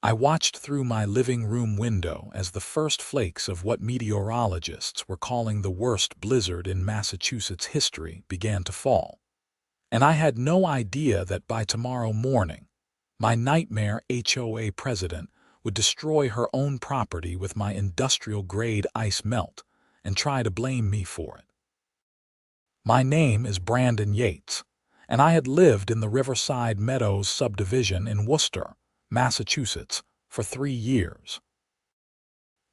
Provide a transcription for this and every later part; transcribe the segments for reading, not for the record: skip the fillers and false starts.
I watched through my living room window as the first flakes of what meteorologists were calling the worst blizzard in Massachusetts history began to fall. And I had no idea that by tomorrow morning, my nightmare HOA president would destroy her own property with my industrial-grade ice melt and try to blame me for it. My name is Brenda Yates, and I had lived in the Riverside Meadows subdivision in Worcester, Massachusetts, for 3 years.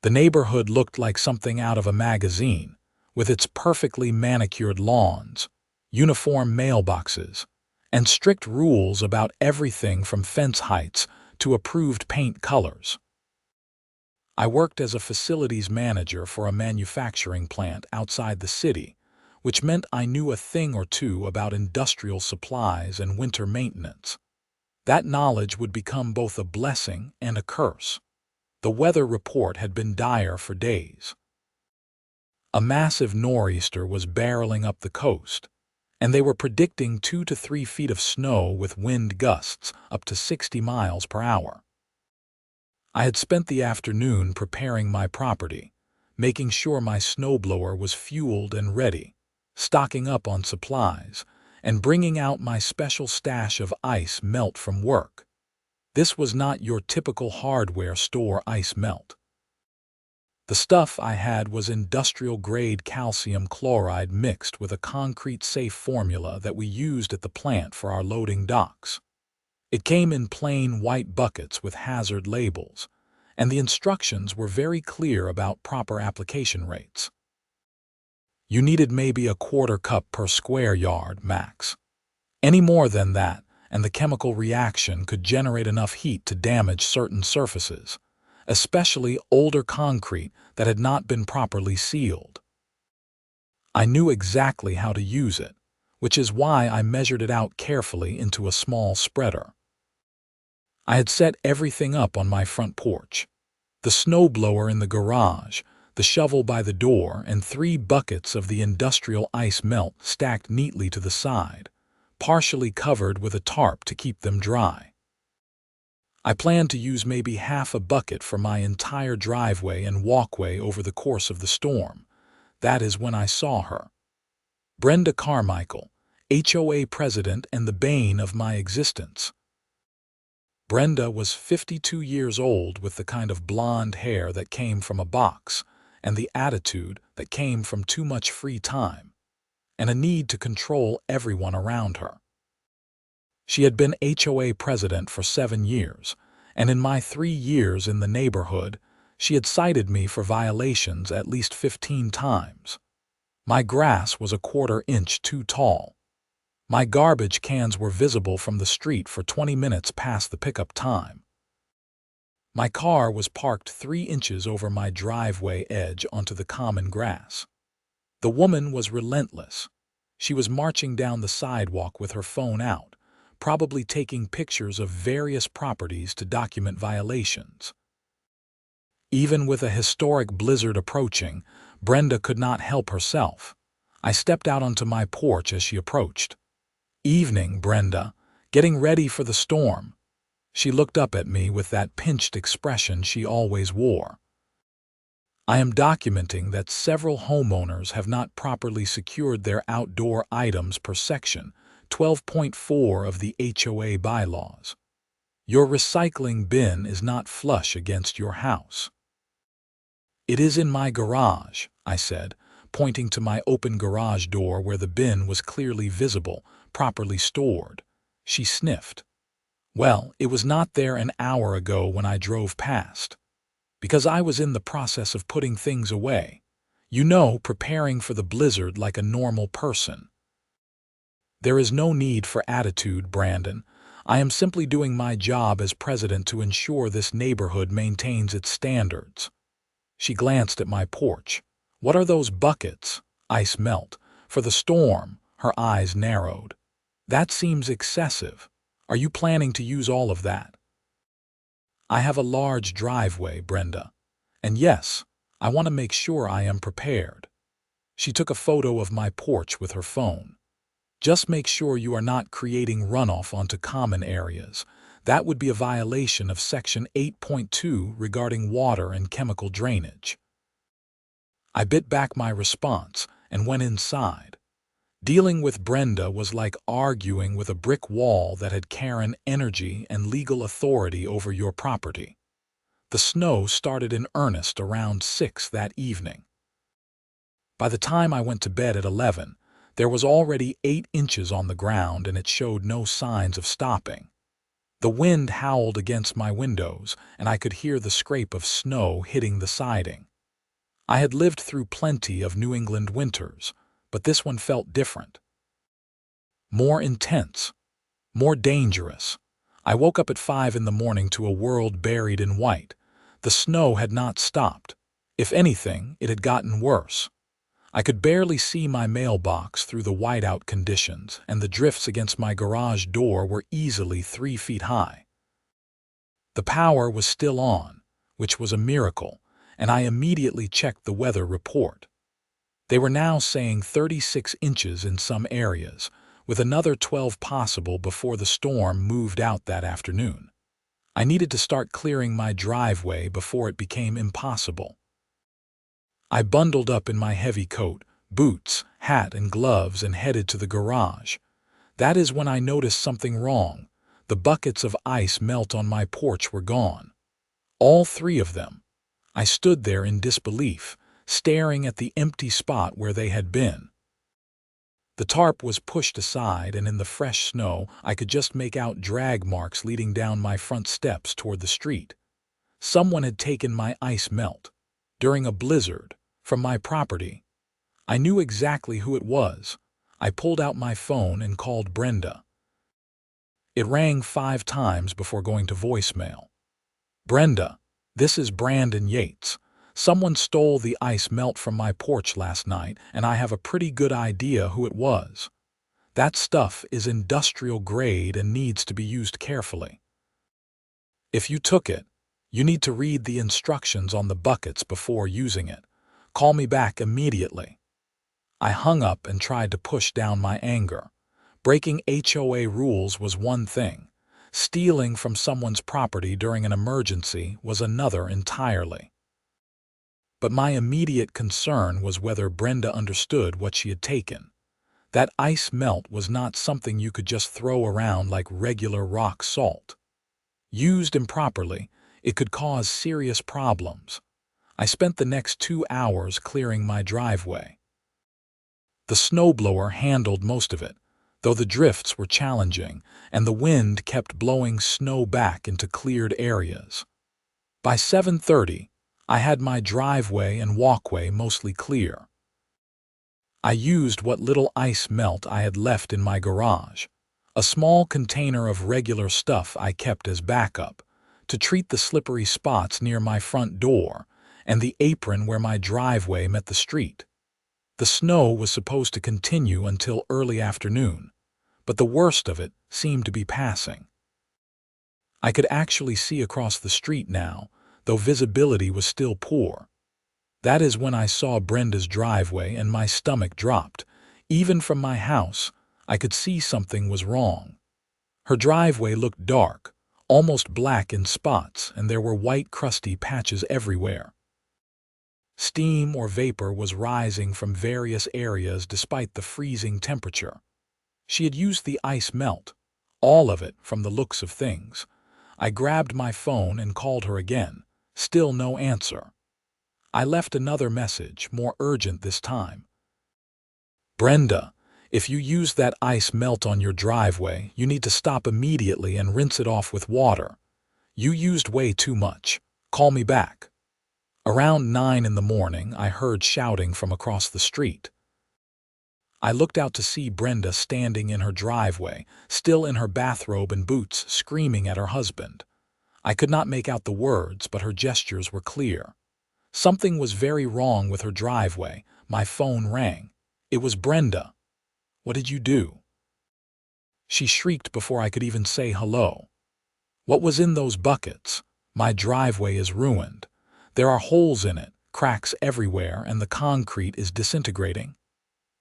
The neighborhood looked like something out of a magazine, with its perfectly manicured lawns, uniform mailboxes, and strict rules about everything from fence heights to approved paint colors. I worked as a facilities manager for a manufacturing plant outside the city, which meant I knew a thing or two about industrial supplies and winter maintenance. That knowledge would become both a blessing and a curse. The weather report had been dire for days. A massive nor'easter was barreling up the coast, and they were predicting 2 to 3 feet of snow with wind gusts up to 60 miles per hour. I had spent the afternoon preparing my property, making sure my snowblower was fueled and ready, stocking up on supplies, and bringing out my special stash of ice melt from work. This was not your typical hardware store ice melt. The stuff I had was industrial-grade calcium chloride mixed with a concrete-safe formula that we used at the plant for our loading docks. It came in plain white buckets with hazard labels, and the instructions were very clear about proper application rates. You needed maybe a 1/4 cup per square yard max. Any more than that, and the chemical reaction could generate enough heat to damage certain surfaces, especially older concrete that had not been properly sealed. I knew exactly how to use it, which is why I measured it out carefully into a small spreader. I had set everything up on my front porch. The snowblower in the garage, the shovel by the door, and 3 buckets of the industrial ice melt stacked neatly to the side, partially covered with a tarp to keep them dry. I planned to use maybe half a bucket for my entire driveway and walkway over the course of the storm. That is when I saw her. Brenda Carmichael, HOA president and the bane of my existence. Brenda was 52 years old with the kind of blonde hair that came from a box, and the attitude that came from too much free time, and a need to control everyone around her. She had been HOA president for 7 years, and in my 3 years in the neighborhood, she had cited me for violations at least 15 times. My grass was a 1/4 inch too tall. My garbage cans were visible from the street for 20 minutes past the pickup time. My car was parked 3 inches over my driveway edge onto the common grass. The woman was relentless. She was marching down the sidewalk with her phone out, probably taking pictures of various properties to document violations. Even with a historic blizzard approaching, Brenda could not help herself. I stepped out onto my porch as she approached. "Evening, Brenda. Getting ready for the storm." She looked up at me with that pinched expression she always wore. I am documenting that several homeowners have not properly secured their outdoor items per section 12.4 of the HOA bylaws. Your recycling bin is not flush against your house. "It is in my garage," I said, pointing to my open garage door where the bin was clearly visible, properly stored. She sniffed. "Well, it was not there an hour ago when I drove past. Because I was in the process of putting things away. You know, preparing for the blizzard like a normal person." "There is no need for attitude, Brandon. I am simply doing my job as president to ensure this neighborhood maintains its standards." She glanced at my porch. "What are those buckets?" "Ice melt. For the storm." Her eyes narrowed. "That seems excessive. Are you planning to use all of that?" "I have a large driveway, Brenda. And yes, I want to make sure I am prepared." She took a photo of my porch with her phone. "Just make sure you are not creating runoff onto common areas. That would be a violation of Section 8.2 regarding water and chemical drainage. I bit back my response and went inside. Dealing with Brenda was like arguing with a brick wall that had Karen energy and legal authority over your property. The snow started in earnest around 6 that evening. By the time I went to bed at 11, there was already 8 inches on the ground and it showed no signs of stopping. The wind howled against my windows and I could hear the scrape of snow hitting the siding. I had lived through plenty of New England winters, but this one felt different. More intense, more dangerous. I woke up at 5 in the morning to a world buried in white. The snow had not stopped. If anything, it had gotten worse. I could barely see my mailbox through the whiteout conditions, and the drifts against my garage door were easily 3 feet high. The power was still on, which was a miracle, and I immediately checked the weather report. They were now saying 36 inches in some areas, with another 12 possible before the storm moved out that afternoon. I needed to start clearing my driveway before it became impossible. I bundled up in my heavy coat, boots, hat, and gloves and headed to the garage. That is when I noticed something wrong. The buckets of ice melt on my porch were gone. All 3 of them. I stood there in disbelief, staring at the empty spot where they had been. The tarp was pushed aside, and in the fresh snow I could just make out drag marks leading down my front steps toward the street. Someone had taken my ice melt, during a blizzard, from my property. I knew exactly who it was. I pulled out my phone and called Brenda. It rang 5 times before going to voicemail. "Brenda, this is Brandon Yates. Someone stole the ice melt from my porch last night, and I have a pretty good idea who it was. That stuff is industrial grade and needs to be used carefully. If you took it, you need to read the instructions on the buckets before using it. Call me back immediately." I hung up and tried to push down my anger. Breaking HOA rules was one thing. Stealing from someone's property during an emergency was another entirely. But my immediate concern was whether Brenda understood what she had taken. That ice melt was not something you could just throw around like regular rock salt. Used improperly, it could cause serious problems. I spent the next 2 hours clearing my driveway. The snowblower handled most of it, though the drifts were challenging, and the wind kept blowing snow back into cleared areas. By 7:30, I had my driveway and walkway mostly clear. I used what little ice melt I had left in my garage, a small container of regular stuff I kept as backup, to treat the slippery spots near my front door and the apron where my driveway met the street. The snow was supposed to continue until early afternoon, but the worst of it seemed to be passing. I could actually see across the street now, though visibility was still poor. That is when I saw Brenda's driveway and my stomach dropped. Even from my house, I could see something was wrong. Her driveway looked dark, almost black in spots, and there were white crusty patches everywhere. Steam or vapor was rising from various areas despite the freezing temperature. She had used the ice melt, all of it from the looks of things. I grabbed my phone and called her again. Still no answer. I left another message, more urgent this time. "Brenda, if you use that ice melt on your driveway, you need to stop immediately and rinse it off with water. You used way too much. Call me back." Around 9 in the morning, I heard shouting from across the street. I looked out to see Brenda standing in her driveway, still in her bathrobe and boots, screaming at her husband. I could not make out the words, but her gestures were clear. Something was very wrong with her driveway. My phone rang. It was Brenda. "What did you do?" She shrieked before I could even say hello. "What was in those buckets? My driveway is ruined. There are holes in it, cracks everywhere, and the concrete is disintegrating.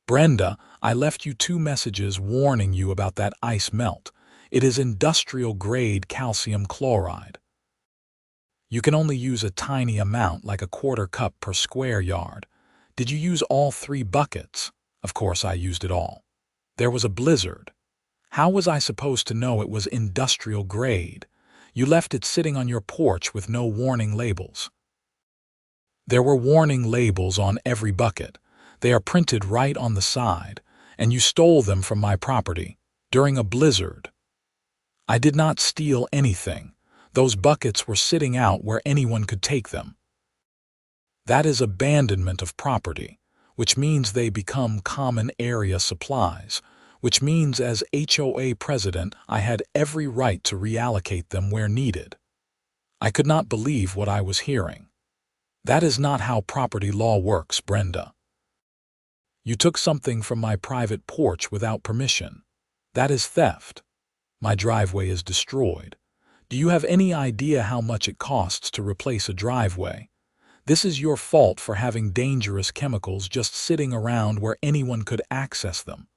Brenda, I left you 2 messages warning you about that ice melt. It is industrial-grade calcium chloride. You can only use a tiny amount, like a quarter cup per square yard. Did you use all 3 buckets? Of course I used it all. There was a blizzard. How was I supposed to know it was industrial grade? You left it sitting on your porch with no warning labels. There were warning labels on every bucket. They are printed right on the side, and you stole them from my property during a blizzard. I did not steal anything. Those buckets were sitting out where anyone could take them. That is abandonment of property, which means they become common area supplies, which means as HOA president I had every right to reallocate them where needed. I could not believe what I was hearing. That is not how property law works, Brenda. You took something from my private porch without permission. That is theft. My driveway is destroyed. Do you have any idea how much it costs to replace a driveway? This is your fault for having dangerous chemicals just sitting around where anyone could access them,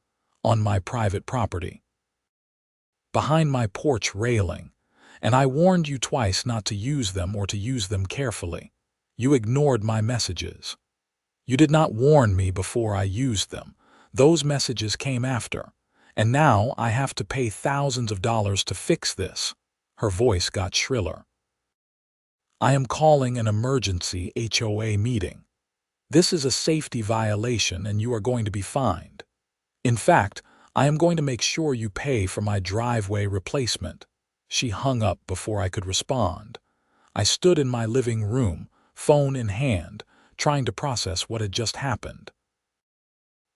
on my private property, behind my porch railing, and I warned you twice not to use them or to use them carefully. You ignored my messages. You did not warn me before I used them. Those messages came after, and now I have to pay thousands of dollars to fix this. Her voice got shriller. I am calling an emergency HOA meeting. This is a safety violation and you are going to be fined. In fact, I am going to make sure you pay for my driveway replacement. She hung up before I could respond. I stood in my living room, phone in hand, trying to process what had just happened.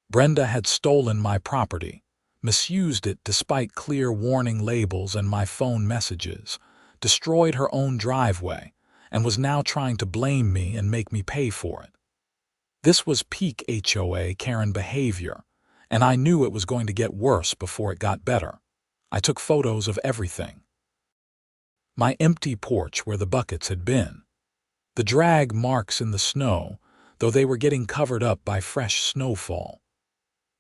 Brenda had stolen my property, misused it despite clear warning labels and my phone messages, destroyed her own driveway, and was now trying to blame me and make me pay for it. This was peak HOA Karen behavior, and I knew it was going to get worse before it got better. I took photos of everything. My empty porch where the buckets had been. The drag marks in the snow, though they were getting covered up by fresh snowfall.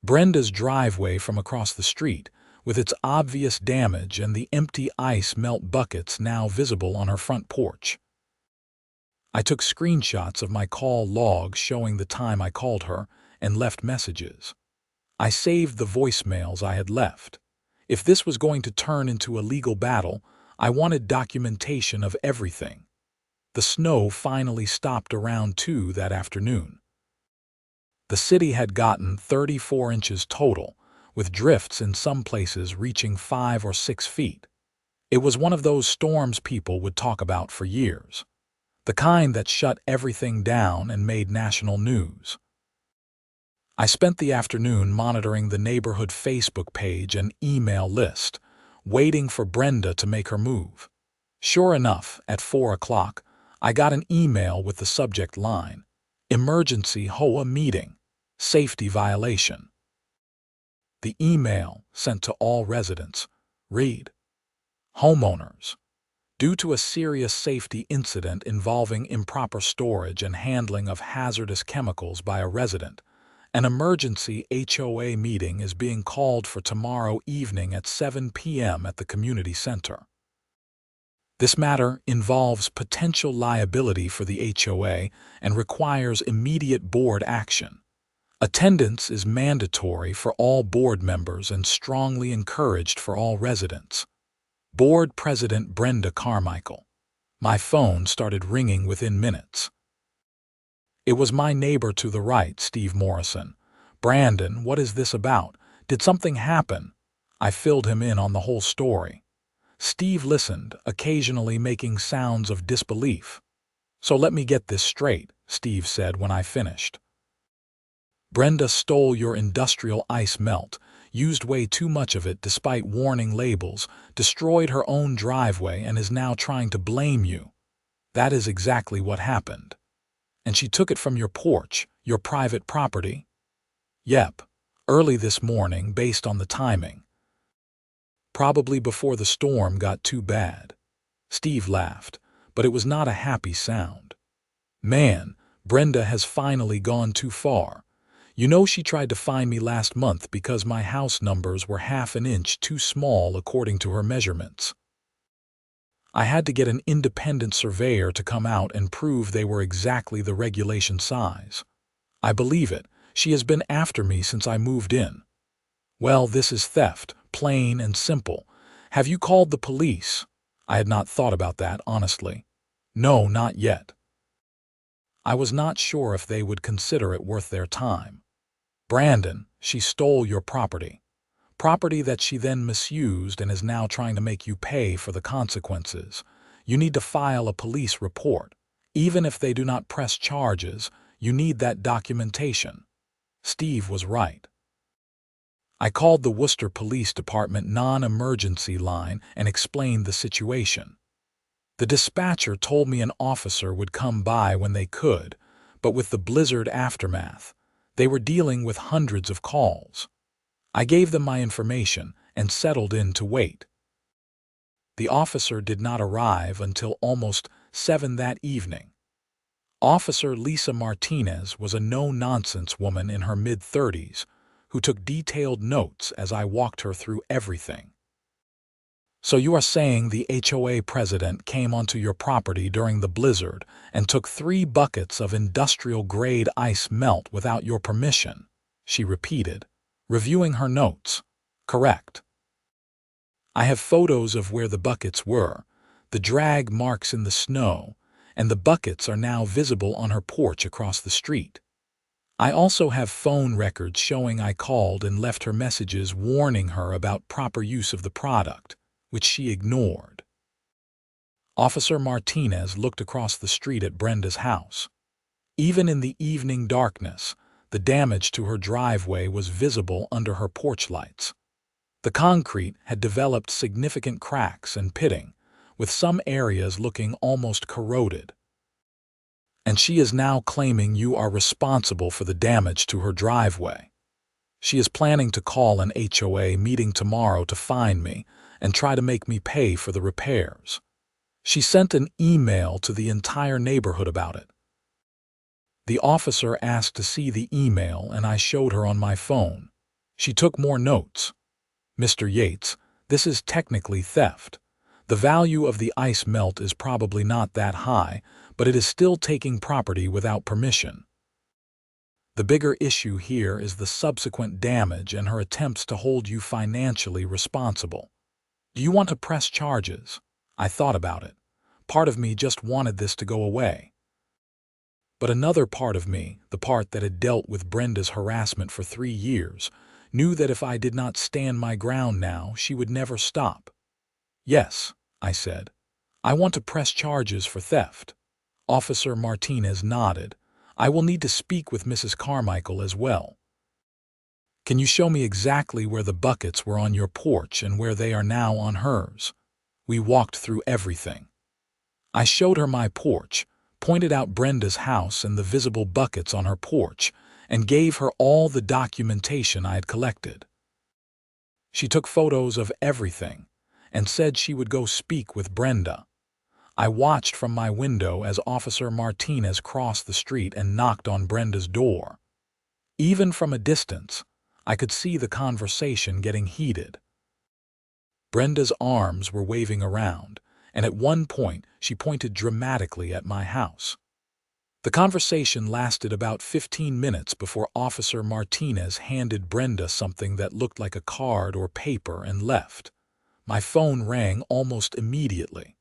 Brenda's driveway from across the street, with its obvious damage and the empty ice melt buckets now visible on her front porch. I took screenshots of my call log showing the time I called her and left messages. I saved the voicemails I had left. If this was going to turn into a legal battle, I wanted documentation of everything. The snow finally stopped around 2 that afternoon. The city had gotten 34 inches total, with drifts in some places reaching 5 or 6 feet. It was one of those storms people would talk about for years. The kind that shut everything down and made national news. I spent the afternoon monitoring the neighborhood Facebook page and email list, waiting for Brenda to make her move. Sure enough, at 4 o'clock, I got an email with the subject line, "Emergency HOA meeting, safety violation." The email, sent to all residents, read, "Homeowners, due to a serious safety incident involving improper storage and handling of hazardous chemicals by a resident, an emergency HOA meeting is being called for tomorrow evening at 7 p.m. at the community center. This matter involves potential liability for the HOA and requires immediate board action. Attendance is mandatory for all board members and strongly encouraged for all residents. Board President Brenda Carmichael." My phone started ringing within minutes. It was my neighbor to the right, Steve Morrison. "Brandon, what is this about? Did something happen?" I filled him in on the whole story. Steve listened, occasionally making sounds of disbelief. "So let me get this straight," Steve said when I finished. "Brenda stole your industrial ice melt, used way too much of it despite warning labels, destroyed her own driveway and is now trying to blame you. That is exactly what happened. And she took it from your porch, your private property?" "Yep, early this morning based on the timing. Probably before the storm got too bad." Steve laughed, but it was not a happy sound. "Man, Brenda has finally gone too far. You know she tried to find me last month because my house numbers were half an inch too small according to her measurements. I had to get an independent surveyor to come out and prove they were exactly the regulation size. I believe it. She has been after me since I moved in. Well, this is theft, plain and simple. Have you called the police? I had not thought about that, honestly. No, not yet. I was not sure if they would consider it worth their time. Brandon, she stole your property. Property that she then misused and is now trying to make you pay for the consequences. You need to file a police report. Even if they do not press charges, you need that documentation. Steve was right. I called the Worcester Police Department non-emergency line and explained the situation. The dispatcher told me an officer would come by when they could, but with the blizzard aftermath, they were dealing with hundreds of calls. I gave them my information and settled in to wait. The officer did not arrive until almost 7 that evening. Officer Lisa Martinez was a no-nonsense woman in her mid-30s who took detailed notes as I walked her through everything. So you are saying the HOA president came onto your property during the blizzard and took 3 buckets of industrial-grade ice melt without your permission, she repeated, reviewing her notes. Correct. I have photos of where the buckets were, the drag marks in the snow, and the buckets are now visible on her porch across the street. I also have phone records showing I called and left her messages warning her about proper use of the product, which she ignored. Officer Martinez looked across the street at Brenda's house. Even in the evening darkness, the damage to her driveway was visible under her porch lights. The concrete had developed significant cracks and pitting, with some areas looking almost corroded. And she is now claiming you are responsible for the damage to her driveway. She is planning to call an HOA meeting tomorrow to find me and try to make me pay for the repairs. She sent an email to the entire neighborhood about it. The officer asked to see the email and I showed her on my phone. She took more notes. Mr. Yates, this is technically theft. The value of the ice melt is probably not that high, but it is still taking property without permission. The bigger issue here is the subsequent damage and her attempts to hold you financially responsible. Do you want to press charges? I thought about it. Part of me just wanted this to go away. But another part of me, the part that had dealt with Brenda's harassment for 3 years, knew that if I did not stand my ground now, she would never stop. Yes, I said. I want to press charges for theft. Officer Martinez nodded. I will need to speak with Mrs. Carmichael as well. Can you show me exactly where the buckets were on your porch and where they are now on hers? We walked through everything. I showed her my porch, pointed out Brenda's house and the visible buckets on her porch, and gave her all the documentation I had collected. She took photos of everything and said she would go speak with Brenda. I watched from my window as Officer Martinez crossed the street and knocked on Brenda's door. Even from a distance, I could see the conversation getting heated. Brenda's arms were waving around, and at one point she pointed dramatically at my house. The conversation lasted about 15 minutes before Officer Martinez handed Brenda something that looked like a card or paper and left. My phone rang almost immediately.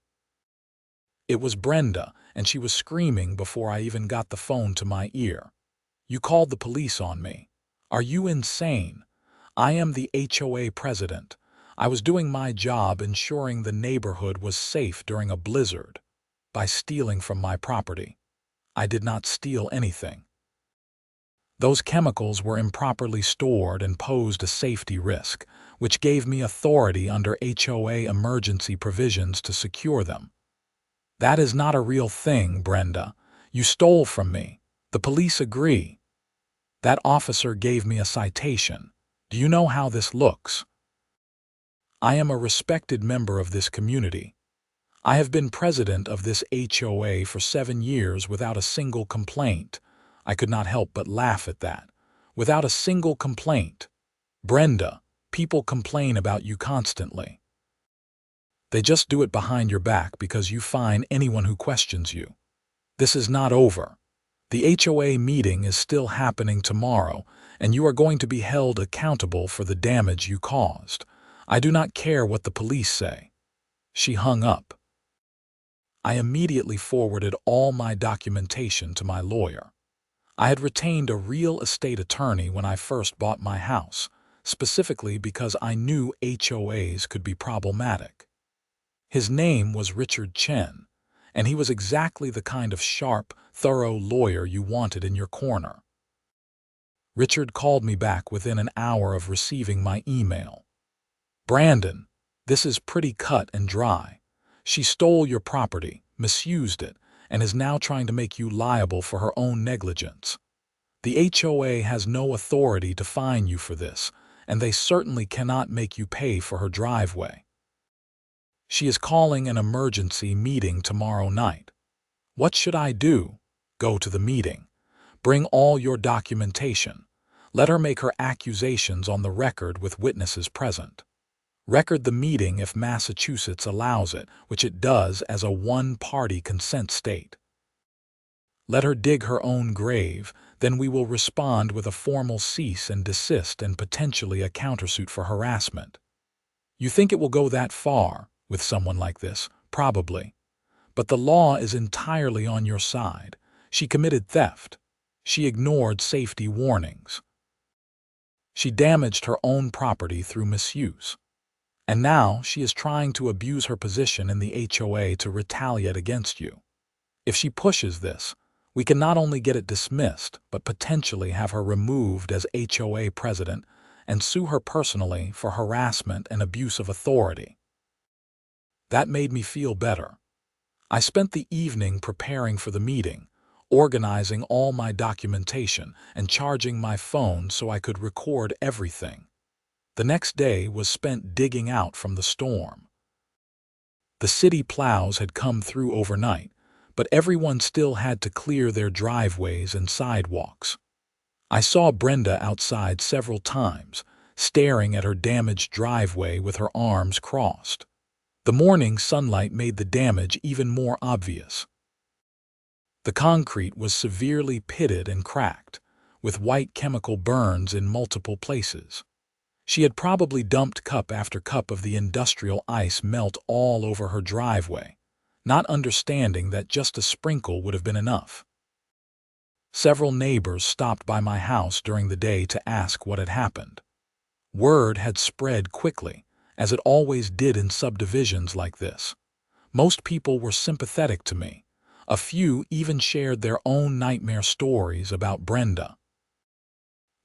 It was Brenda, and she was screaming before I even got the phone to my ear. You called the police on me. Are you insane? I am the HOA president. I was doing my job ensuring the neighborhood was safe during a blizzard by stealing from my property. I did not steal anything. Those chemicals were improperly stored and posed a safety risk, which gave me authority under HOA emergency provisions to secure them. That is not a real thing, Brenda. You stole from me. The police agree. That officer gave me a citation. Do you know how this looks? I am a respected member of this community. I have been president of this HOA for 7 years without a single complaint. I could not help but laugh at that. without a single complaint. Brenda, people complain about you constantly. They just do it behind your back because you fine anyone who questions you. This is not over. The HOA meeting is still happening tomorrow, and you are going to be held accountable for the damage you caused. I do not care what the police say." She hung up. I immediately forwarded all my documentation to my lawyer. I had retained a real estate attorney when I first bought my house, specifically because I knew HOAs could be problematic. His name was Richard Chen, and he was exactly the kind of sharp, thorough lawyer you wanted in your corner. Richard called me back within an hour of receiving my email. "Brandon, this is pretty cut and dry. She stole your property, misused it, and is now trying to make you liable for her own negligence. The HOA has no authority to fine you for this, and they certainly cannot make you pay for her driveway. She is calling an emergency meeting tomorrow night. What should I do? Go to the meeting. Bring all your documentation. Let her make her accusations on the record with witnesses present. Record the meeting if Massachusetts allows it, which it does as a one-party consent state. Let her dig her own grave, then we will respond with a formal cease and desist and potentially a countersuit for harassment. You think it will go that far with someone like this? Probably. But the law is entirely on your side. She committed theft. She ignored safety warnings. She damaged her own property through misuse. And now she is trying to abuse her position in the HOA to retaliate against you. If she pushes this, we can not only get it dismissed, but potentially have her removed as HOA president and sue her personally for harassment and abuse of authority." That made me feel better. I spent the evening preparing for the meeting, organizing all my documentation and charging my phone so I could record everything. The next day was spent digging out from the storm. The city plows had come through overnight, but everyone still had to clear their driveways and sidewalks. I saw Brenda outside several times, staring at her damaged driveway with her arms crossed. The morning sunlight made the damage even more obvious. The concrete was severely pitted and cracked, with white chemical burns in multiple places. She had probably dumped cup after cup of the industrial ice melt all over her driveway, not understanding that just a sprinkle would have been enough. Several neighbors stopped by my house during the day to ask what had happened. Word had spread quickly, as it always did in subdivisions like this. Most people were sympathetic to me. A few even shared their own nightmare stories about Brenda.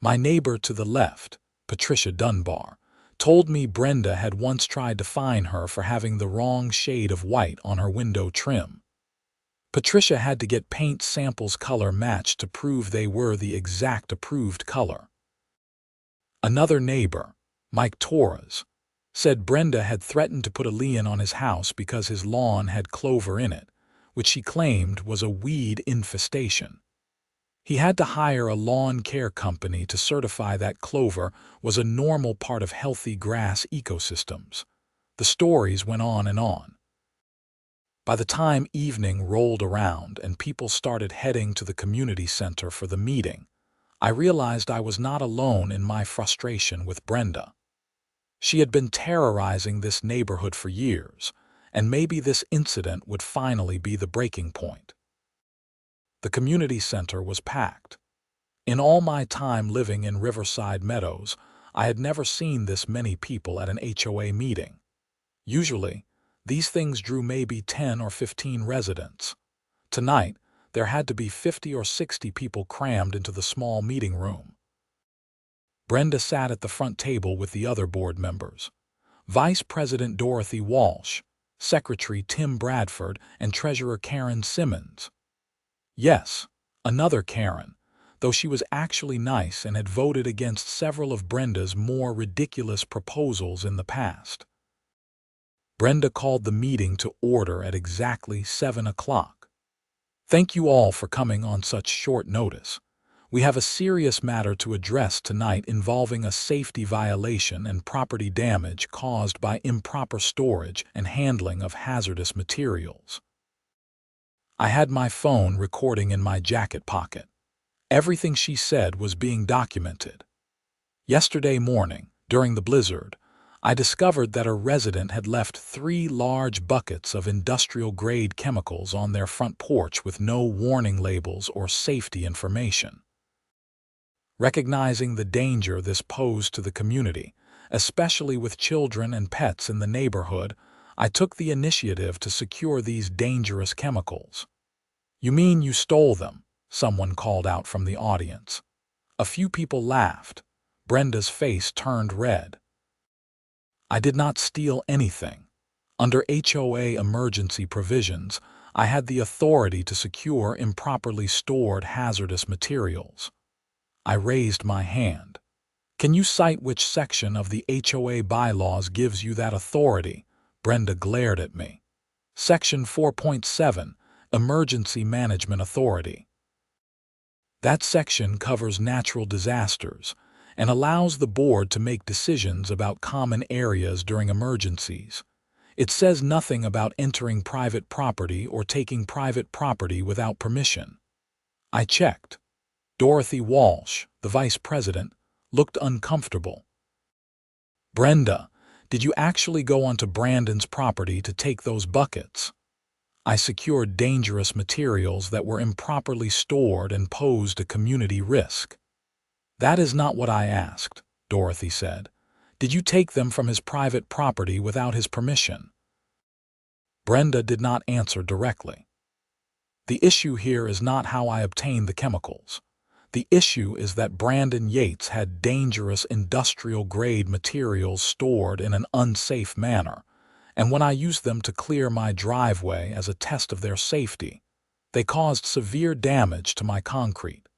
My neighbor to the left, Patricia Dunbar, told me Brenda had once tried to fine her for having the wrong shade of white on her window trim. Patricia had to get paint samples color matched to prove they were the exact approved color. Another neighbor, Mike Torres, said Brenda had threatened to put a lien on his house because his lawn had clover in it, which she claimed was a weed infestation. He had to hire a lawn care company to certify that clover was a normal part of healthy grass ecosystems. The stories went on and on. By the time evening rolled around and people started heading to the community center for the meeting, I realized I was not alone in my frustration with Brenda. She had been terrorizing this neighborhood for years, and maybe this incident would finally be the breaking point. The community center was packed. In all my time living in Riverside Meadows, I had never seen this many people at an HOA meeting. Usually, these things drew maybe 10 or 15 residents. Tonight, there had to be 50 or 60 people crammed into the small meeting room. Brenda sat at the front table with the other board members. Vice President Dorothy Walsh, Secretary Tim Bradford, and Treasurer Karen Simmons. Yes, another Karen, though she was actually nice and had voted against several of Brenda's more ridiculous proposals in the past. Brenda called the meeting to order at exactly 7 o'clock. "Thank you all for coming on such short notice. We have a serious matter to address tonight involving a safety violation and property damage caused by improper storage and handling of hazardous materials. I had my phone recording in my jacket pocket. Everything she said was being documented. Yesterday morning, during the blizzard, I discovered that a resident had left 3 large buckets of industrial-grade chemicals on their front porch with no warning labels or safety information. Recognizing the danger this posed to the community, especially with children and pets in the neighborhood, I took the initiative to secure these dangerous chemicals. "You mean you stole them?" someone called out from the audience. A few people laughed. Brenda's face turned red. "I did not steal anything. Under HOA emergency provisions, I had the authority to secure improperly stored hazardous materials." I raised my hand. "Can you cite which section of the HOA bylaws gives you that authority?" Brenda glared at me. "Section 4.7, Emergency Management Authority. That section covers natural disasters and allows the board to make decisions about common areas during emergencies. It says nothing about entering private property or taking private property without permission." I checked. Dorothy Walsh, the vice president, looked uncomfortable. "Brenda, did you actually go onto Brandon's property to take those buckets?" "I secured dangerous materials that were improperly stored and posed a community risk." "That is not what I asked," Dorothy said. "Did you take them from his private property without his permission?" Brenda did not answer directly. "The issue here is not how I obtained the chemicals. The issue is that Brandon Yates had dangerous industrial-grade materials stored in an unsafe manner, and when I used them to clear my driveway as a test of their safety, they caused severe damage to my concrete.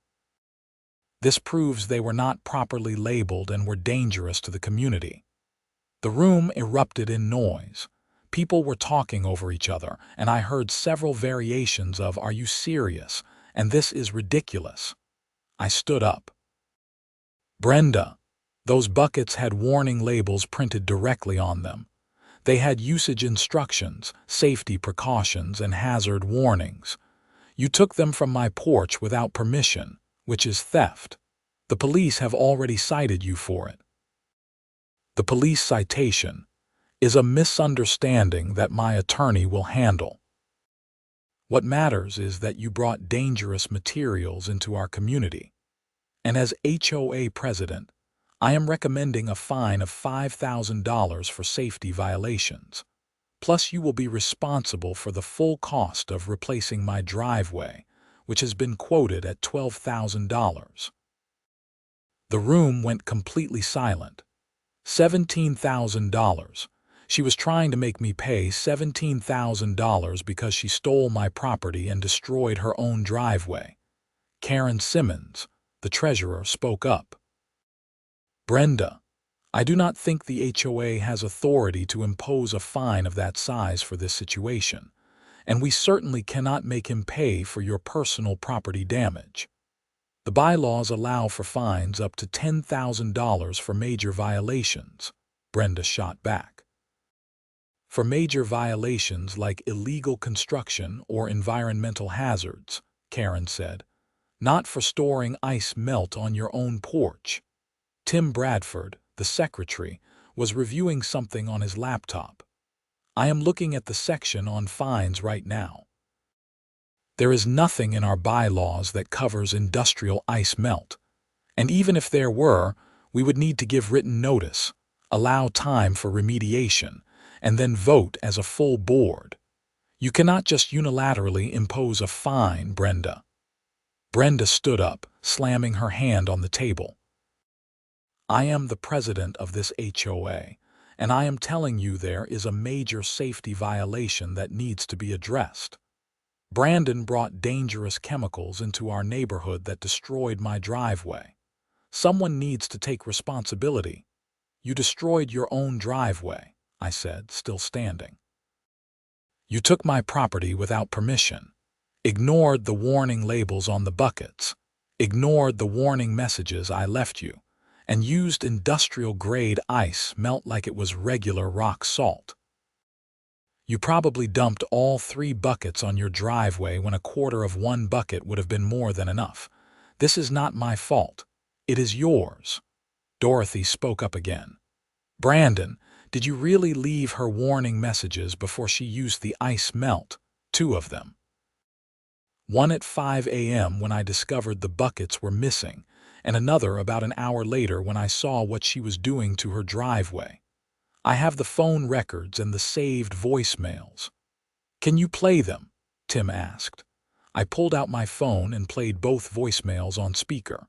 This proves they were not properly labeled and were dangerous to the community." The room erupted in noise. People were talking over each other, and I heard several variations of "Are you serious?" and "This is ridiculous." I stood up. "Brenda, those buckets had warning labels printed directly on them. They had usage instructions, safety precautions, and hazard warnings. You took them from my porch without permission, which is theft. The police have already cited you for it." "The police citation is a misunderstanding that my attorney will handle. What matters is that you brought dangerous materials into our community. And as HOA president, I am recommending a fine of $5,000 for safety violations. Plus, you will be responsible for the full cost of replacing my driveway, which has been quoted at $12,000. The room went completely silent. $17,000. She was trying to make me pay $17,000 because she stole my property and destroyed her own driveway. Karen Simmons, the treasurer, spoke up. "Brenda, I do not think the HOA has authority to impose a fine of that size for this situation, and we certainly cannot make him pay for your personal property damage. The bylaws allow for fines up to $10,000 for major violations," Brenda shot back. "For major violations like illegal construction or environmental hazards," Karen said, "not for storing ice melt on your own porch." Tim Bradford, the secretary, was reviewing something on his laptop. "I am looking at the section on fines right now. There is nothing in our bylaws that covers industrial ice melt, and even if there were, we would need to give written notice, allow time for remediation, and then vote as a full board. You cannot just unilaterally impose a fine, Brenda." Brenda stood up, slamming her hand on the table. "I am the president of this HOA, and I am telling you there is a major safety violation that needs to be addressed. Brandon brought dangerous chemicals into our neighborhood that destroyed my driveway. Someone needs to take responsibility. You destroyed your own driveway," I said, still standing. "You took my property without permission, ignored the warning labels on the buckets, ignored the warning messages I left you, and used industrial-grade ice melt like it was regular rock salt. You probably dumped all 3 buckets on your driveway when a quarter of 1 bucket would have been more than enough. This is not my fault. It is yours. Dorothy spoke up again. Brandon, did you really leave her warning messages before she used the ice melt? 2 of them. One at 5 a.m. when I discovered the buckets were missing, and another about an hour later when I saw what she was doing to her driveway. I have the phone records and the saved voicemails. Can you play them? Tim asked. I pulled out my phone and played both voicemails on speaker.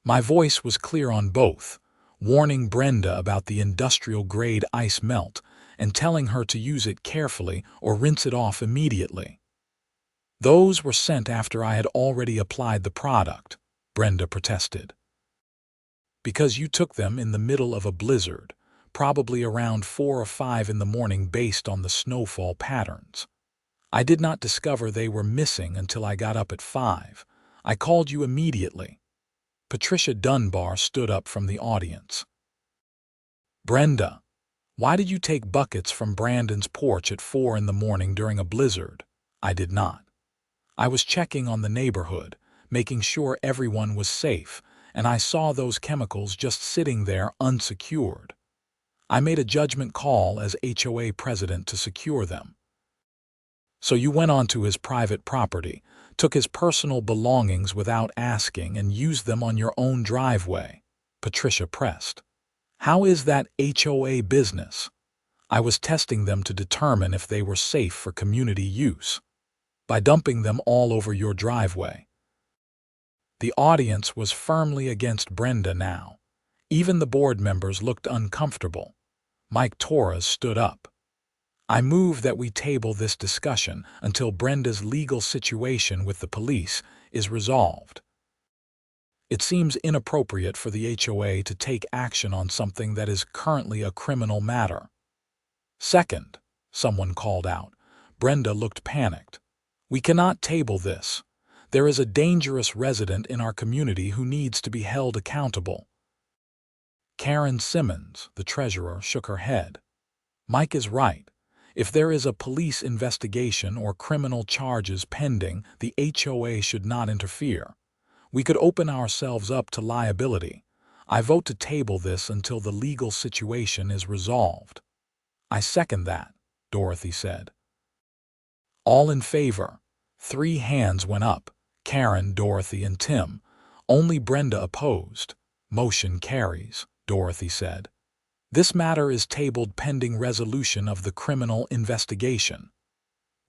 My voice was clear on both, warning Brenda about the industrial-grade ice melt and telling her to use it carefully or rinse it off immediately. Those were sent after I had already applied the product, Brenda protested. Because you took them in the middle of a blizzard, probably around 4 or 5 in the morning based on the snowfall patterns. I did not discover they were missing until I got up at 5. I called you immediately. Patricia Dunbar stood up from the audience. Brenda, why did you take buckets from Brandon's porch at 4 in the morning during a blizzard? I did not. I was checking on the neighborhood, making sure everyone was safe, and I saw those chemicals just sitting there unsecured. I made a judgment call as HOA president to secure them. So you went onto his private property, took his personal belongings without asking, and used them on your own driveway, Patricia pressed. How is that HOA business? I was testing them to determine if they were safe for community use. By dumping them all over your driveway. The audience was firmly against Brenda now. Even the board members looked uncomfortable. Mike Torres stood up. I move that we table this discussion until Brenda's legal situation with the police is resolved. It seems inappropriate for the HOA to take action on something that is currently a criminal matter. Second, someone called out. Brenda looked panicked. We cannot table this. There is a dangerous resident in our community who needs to be held accountable. Karen Simmons, the treasurer, shook her head. Mike is right. If there is a police investigation or criminal charges pending, the HOA should not interfere. We could open ourselves up to liability. I vote to table this until the legal situation is resolved. I second that, Dorothy said. All in favor. 3 hands went up, Karen, Dorothy, and Tim. Only Brenda opposed. Motion carries, Dorothy said. This matter is tabled pending resolution of the criminal investigation.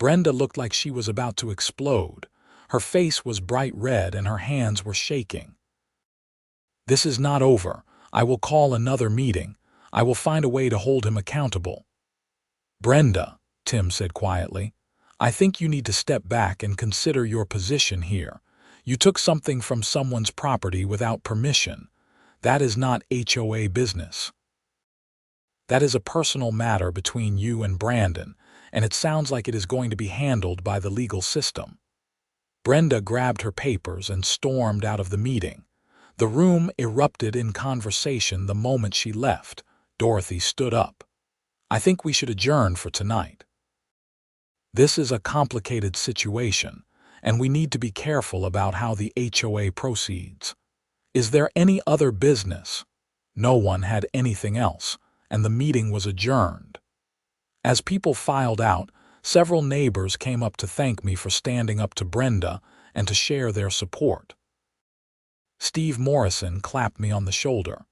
Brenda looked like she was about to explode. Her face was bright red and her hands were shaking. This is not over. I will call another meeting. I will find a way to hold him accountable. Brenda, Tim said quietly, I think you need to step back and consider your position here. You took something from someone's property without permission. That is not HOA business. That is a personal matter between you and Brandon, and it sounds like it is going to be handled by the legal system. Brenda grabbed her papers and stormed out of the meeting. The room erupted in conversation the moment she left. Dorothy stood up. I think we should adjourn for tonight. This is a complicated situation, and we need to be careful about how the HOA proceeds. Is there any other business? No one had anything else, and the meeting was adjourned. As people filed out, several neighbors came up to thank me for standing up to Brenda and to share their support. Steve Morrison clapped me on the shoulder.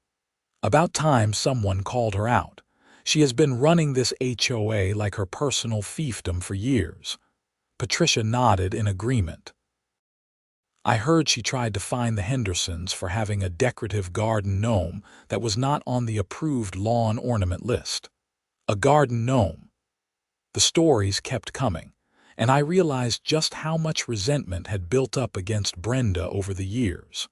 About time someone called her out. She has been running this HOA like her personal fiefdom for years. Patricia nodded in agreement. I heard she tried to fine the Hendersons for having a decorative garden gnome that was not on the approved lawn ornament list. A garden gnome. The stories kept coming, and I realized just how much resentment had built up against Brenda over the years.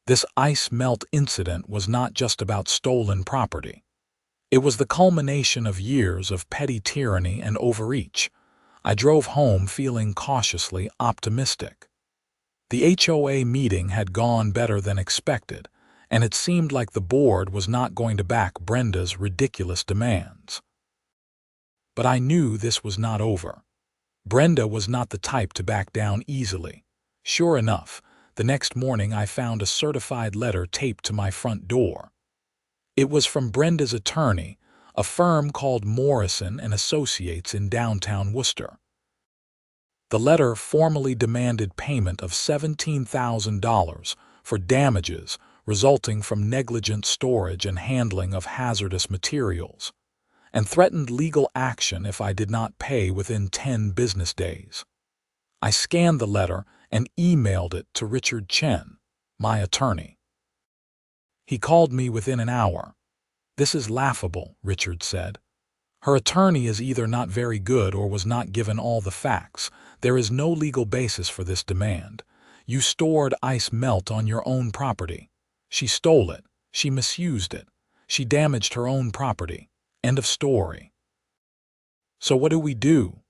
This ice melt incident was not just about stolen property. It was the culmination of years of petty tyranny and overreach. I drove home feeling cautiously optimistic. The HOA meeting had gone better than expected, and it seemed like the board was not going to back Brenda's ridiculous demands. But I knew this was not over. Brenda was not the type to back down easily. Sure enough, the next morning I found a certified letter taped to my front door. It was from Brenda's attorney, a firm called Morrison and Associates in downtown Worcester. The letter formally demanded payment of $17,000 for damages resulting from negligent storage and handling of hazardous materials, and threatened legal action if I did not pay within 10 business days. I scanned the letter and emailed it to Richard Chen, my attorney. He called me within an hour. "This is laughable," Richard said. "Her attorney is either not very good or was not given all the facts. There is no legal basis for this demand. You stored ice melt on your own property. She stole it. She misused it. She damaged her own property. End of story. So what do we do?"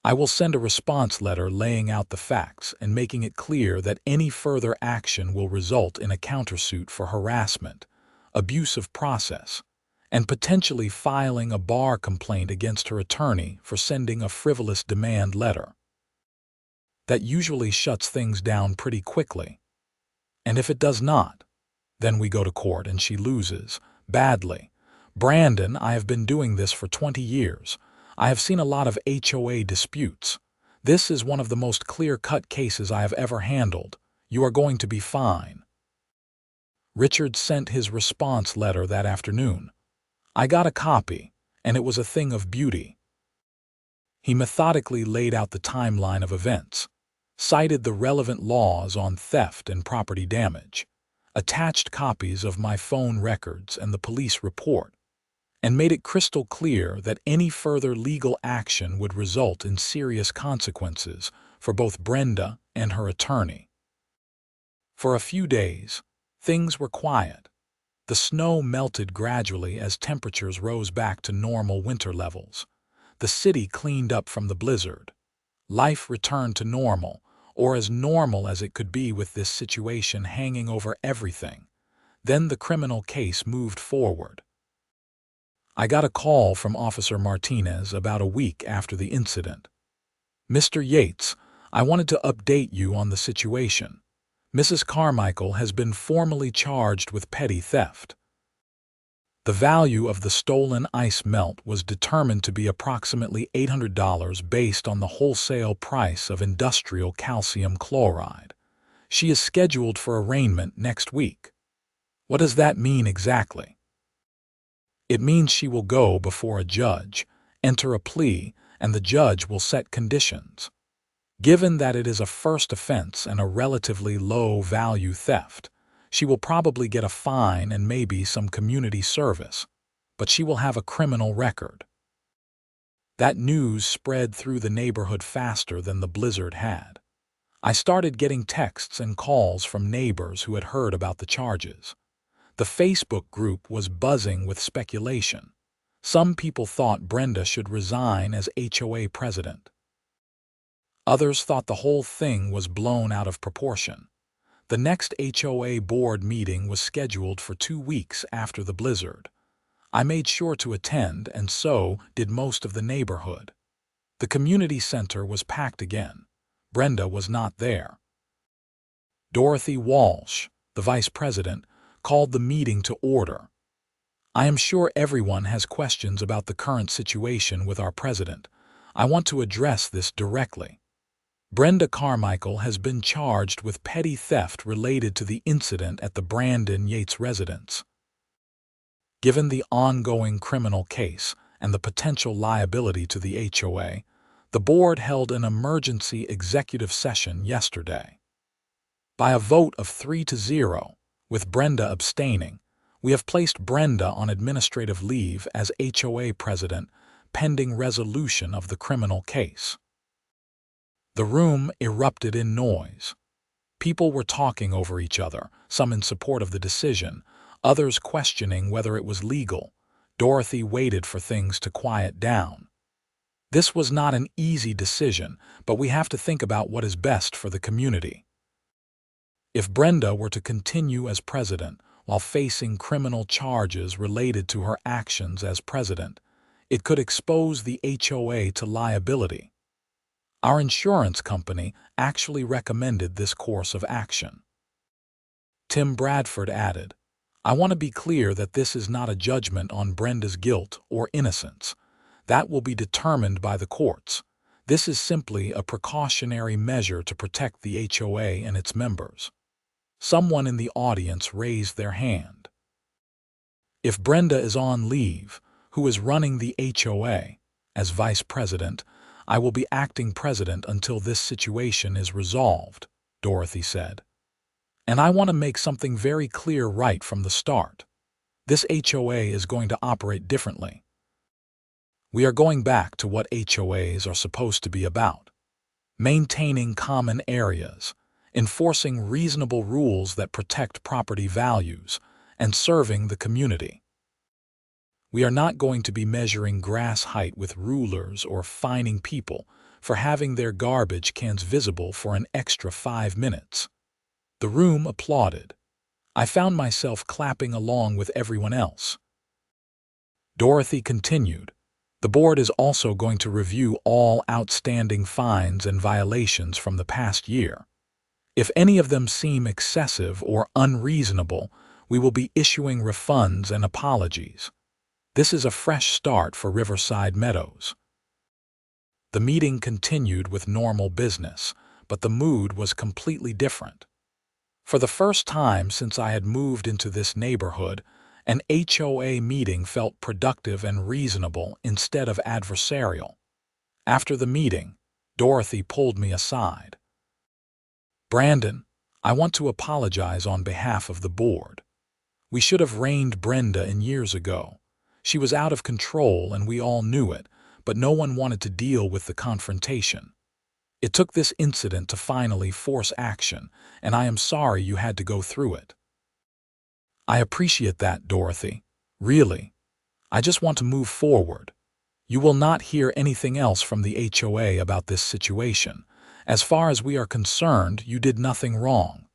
"I will send a response letter laying out the facts and making it clear that any further action will result in a countersuit for harassment, abuse of process, and potentially filing a bar complaint against her attorney for sending a frivolous demand letter. That usually shuts things down pretty quickly. And if it does not, then we go to court and she loses, badly. Brandon, I have been doing this for 20 years. I have seen a lot of HOA disputes. This is one of the most clear-cut cases I have ever handled. You are going to be fine." Richard sent his response letter that afternoon. I got a copy, and it was a thing of beauty. He methodically laid out the timeline of events, cited the relevant laws on theft and property damage, attached copies of my phone records and the police report, and made it crystal clear that any further legal action would result in serious consequences for both Brenda and her attorney. For a few days, things were quiet. The snow melted gradually as temperatures rose back to normal winter levels. The city cleaned up from the blizzard. Life returned to normal, or as normal as it could be with this situation hanging over everything. Then the criminal case moved forward. I got a call from Officer Martinez about a week after the incident. "Mr. Yates, I wanted to update you on the situation. Mrs. Carmichael has been formally charged with petty theft. The value of the stolen ice melt was determined to be approximately $800 based on the wholesale price of industrial calcium chloride. She is scheduled for arraignment next week." "What does that mean exactly?" "It means she will go before a judge, enter a plea, and the judge will set conditions. Given that it is a first offense and a relatively low-value theft, she will probably get a fine and maybe some community service, but she will have a criminal record." That news spread through the neighborhood faster than the blizzard had. I started getting texts and calls from neighbors who had heard about the charges. The Facebook group was buzzing with speculation. Some people thought Brenda should resign as HOA president. Others thought the whole thing was blown out of proportion. The next HOA board meeting was scheduled for 2 weeks after the blizzard. I made sure to attend, and so did most of the neighborhood. The community center was packed again. Brenda was not there. Dorothy Walsh, the vice president, called the meeting to order. "I am sure everyone has questions about the current situation with our president. I want to address this directly. Brenda Carmichael has been charged with petty theft related to the incident at the Brandon Yates residence. Given the ongoing criminal case and the potential liability to the HOA, the board held an emergency executive session yesterday. By a vote of 3-0, with Brenda abstaining, we have placed Brenda on administrative leave as HOA president pending resolution of the criminal case." The room erupted in noise. People were talking over each other, some in support of the decision, others questioning whether it was legal. Dorothy waited for things to quiet down. "This was not an easy decision, but we have to think about what is best for the community. If Brenda were to continue as president while facing criminal charges related to her actions as president, it could expose the HOA to liability. Our insurance company actually recommended this course of action. Tim Bradford added, "I want to be clear that this is not a judgment on Brenda's guilt or innocence. That will be determined by the courts. This is simply a precautionary measure to protect the HOA and its members." Someone in the audience raised their hand. If Brenda is on leave, who is running the HOA? As vice president, I will be acting president until this situation is resolved, Dorothy said. And I want to make something very clear right from the start. This HOA is going to operate differently. We are going back to what HOAs are supposed to be about: maintaining common areas, enforcing reasonable rules that protect property values, and serving the community. We are not going to be measuring grass height with rulers or fining people for having their garbage cans visible for an extra 5 minutes. The room applauded. I found myself clapping along with everyone else. Dorothy continued, "The board is also going to review all outstanding fines and violations from the past year. If any of them seem excessive or unreasonable, we will be issuing refunds and apologies. This is a fresh start for Riverside Meadows." The meeting continued with normal business, but the mood was completely different. For the first time since I had moved into this neighborhood, an HOA meeting felt productive and reasonable instead of adversarial. After the meeting, Dorothy pulled me aside. "Brandon, I want to apologize on behalf of the board. We should have reined Brenda in years ago. She was out of control and we all knew it, but no one wanted to deal with the confrontation. It took this incident to finally force action, and I am sorry you had to go through it." "I appreciate that, Dorothy. Really. I just want to move forward. You will not hear anything else from the HOA about this situation. As far as we are concerned, you did nothing wrong.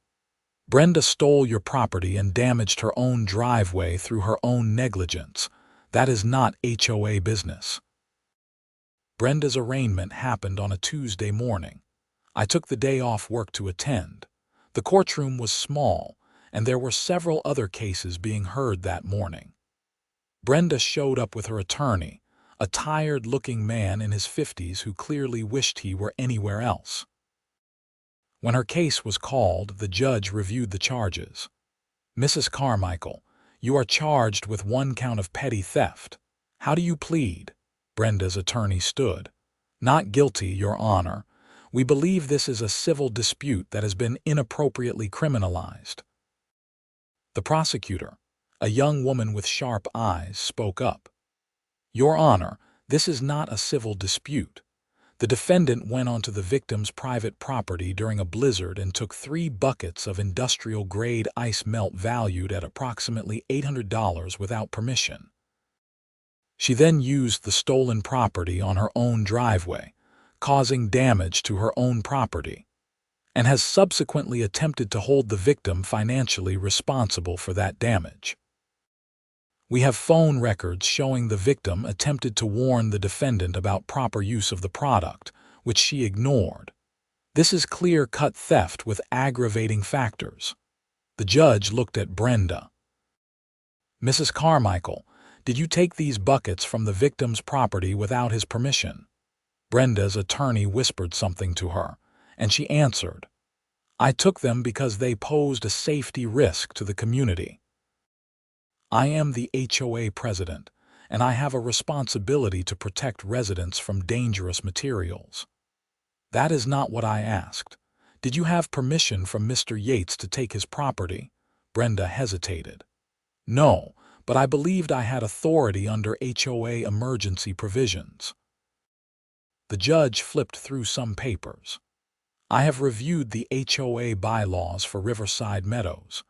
Brenda stole your property and damaged her own driveway through her own negligence. That is not HOA business." Brenda's arraignment happened on a Tuesday morning. I took the day off work to attend. The courtroom was small, and there were several other cases being heard that morning. Brenda showed up with her attorney, a tired-looking man in his 50s who clearly wished he were anywhere else. When her case was called, the judge reviewed the charges. "Mrs. Carmichael, you are charged with 1 count of petty theft. How do you plead?" Brenda's attorney stood. "Not guilty, Your Honor. We believe this is a civil dispute that has been inappropriately criminalized." The prosecutor, a young woman with sharp eyes, spoke up. "Your Honor, this is not a civil dispute. The defendant went onto the victim's private property during a blizzard and took 3 buckets of industrial-grade ice melt valued at approximately $800 without permission. She then used the stolen property on her own driveway, causing damage to her own property, and has subsequently attempted to hold the victim financially responsible for that damage. We have phone records showing the victim attempted to warn the defendant about proper use of the product, which she ignored. This is clear-cut theft with aggravating factors." The judge looked at Brenda. "Mrs. Carmichael, did you take these buckets from the victim's property without his permission?" Brenda's attorney whispered something to her, and she answered, "I took them because they posed a safety risk to the community. I am the HOA president, and I have a responsibility to protect residents from dangerous materials." "That is not what I asked. Did you have permission from Mr. Yates to take his property?" Brenda hesitated. "No, but I believed I had authority under HOA emergency provisions." The judge flipped through some papers. "I have reviewed the HOA bylaws for Riverside Meadows.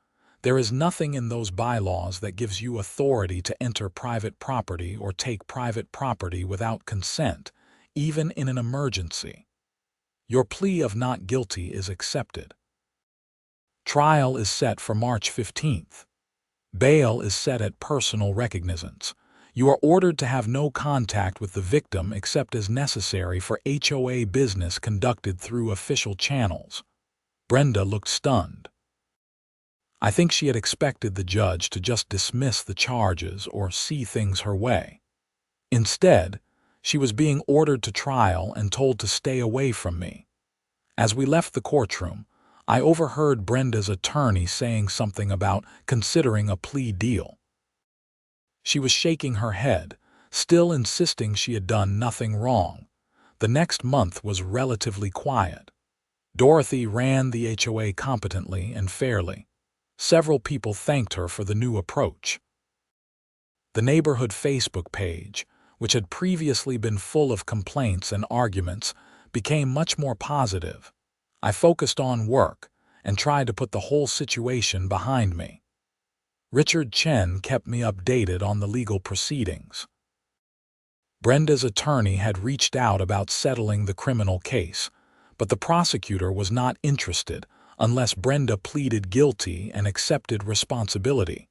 There is nothing in those bylaws that gives you authority to enter private property or take private property without consent, even in an emergency. Your plea of not guilty is accepted." Trial is set for March 15th. Bail is set at personal recognizance. You are ordered to have no contact with the victim except as necessary for HOA business conducted through official channels. Brenda looked stunned. I think she had expected the judge to just dismiss the charges or see things her way. Instead, she was being ordered to trial and told to stay away from me. As we left the courtroom, I overheard Brenda's attorney saying something about considering a plea deal. She was shaking her head, still insisting she had done nothing wrong. The next month was relatively quiet. Dorothy ran the HOA competently and fairly. Several people thanked her for the new approach. The neighborhood Facebook page, which had previously been full of complaints and arguments, became much more positive. I focused on work and tried to put the whole situation behind me. Richard Chen kept me updated on the legal proceedings. Brenda's attorney had reached out about settling the criminal case, but the prosecutor was not interested unless Brenda pleaded guilty and accepted responsibility.